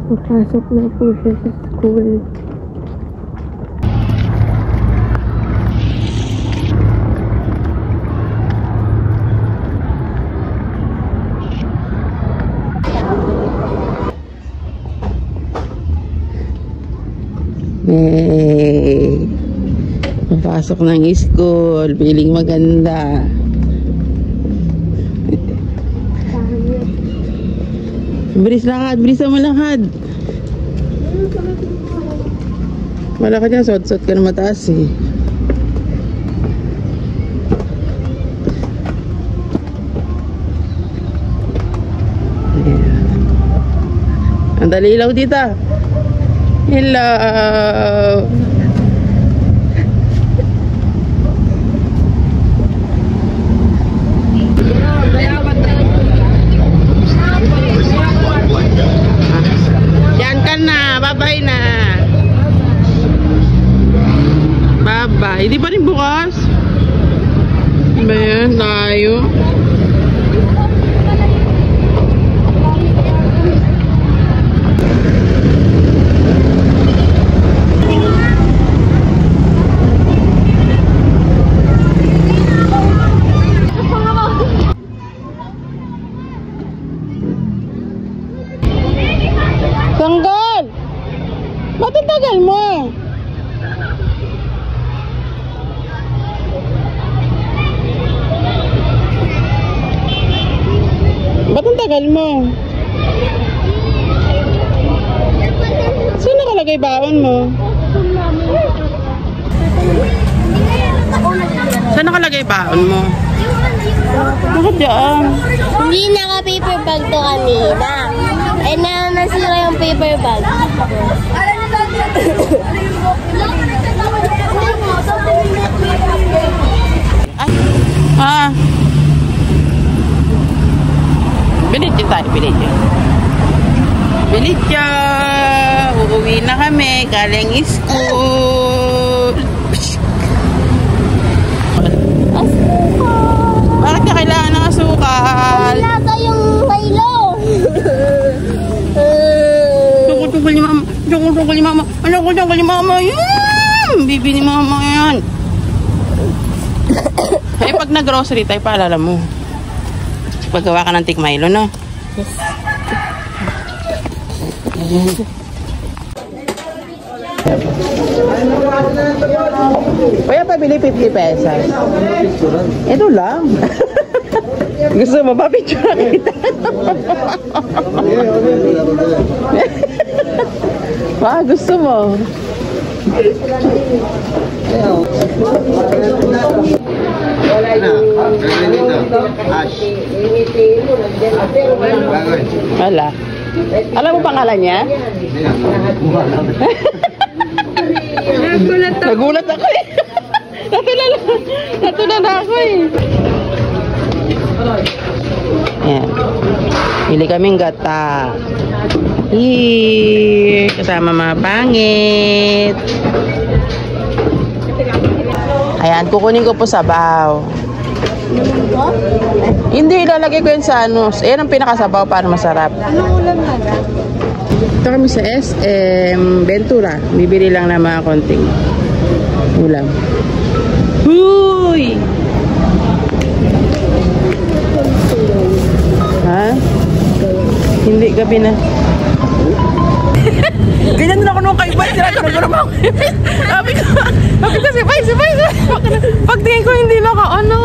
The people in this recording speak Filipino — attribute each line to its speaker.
Speaker 1: Papasok na po siya sa school. Yay! Papasok ng school. Feeling maganda. Bilis lakad. Bilisan mo lakad. Wala ka dyan. Sot-sot ka na mataas eh. Ang dali ilaw dito. Hello. Yan ka na. Bye-bye na. Bye-bye. Hindi pa rin bukas? Ba yan? Tayo. Tanggal! Ba't ang tagal mo? Ba't ang tagal mo? Saan nakalagay baon mo? Saan nakalagay baon mo? Bakit dyan?
Speaker 2: Hindi naka-paper bag to kanina. Eh, nasira yung paper bag.
Speaker 1: Ah. Bilityo tayo, bilityo. Bilityo. Uuwi na kami. Galing school. Bakit ka kailangan ng asukal?
Speaker 2: Wala kayong Milo.
Speaker 1: Tungkol ni mama. Tungkol ni mama. Ano ko tungkol ni mama? Bibi ni mama yan. Ay, pag nag-grocery tayo, paalala mo. Paggawa ka ng Tik Milo, no?
Speaker 2: Yes.
Speaker 1: Kaya pabili 50 pesos. Ito lang. Gusto mo ba picture kita? Gusto mo? Wala. Alam mo pangalan niya? Nagulat ako eh. Natulala ako eh. Ayan. Pili kaming gata. Kasama mga pangit. Ayan, kukunin ko po sabaw. Hindi, ilalagay ko yun sa ano. Ayan ang pinakasabaw para masarap.
Speaker 2: Anong ulam na?
Speaker 1: Ito kami sa SM Ventura. Bibili lang na mga konting ulam. Huy! Ha? Hindi, gabi na. Ganyan din ako nung kaiba. Sinagano ko naman ako. Sabi ko si Pai. Pagtingin ko hindi naka ano.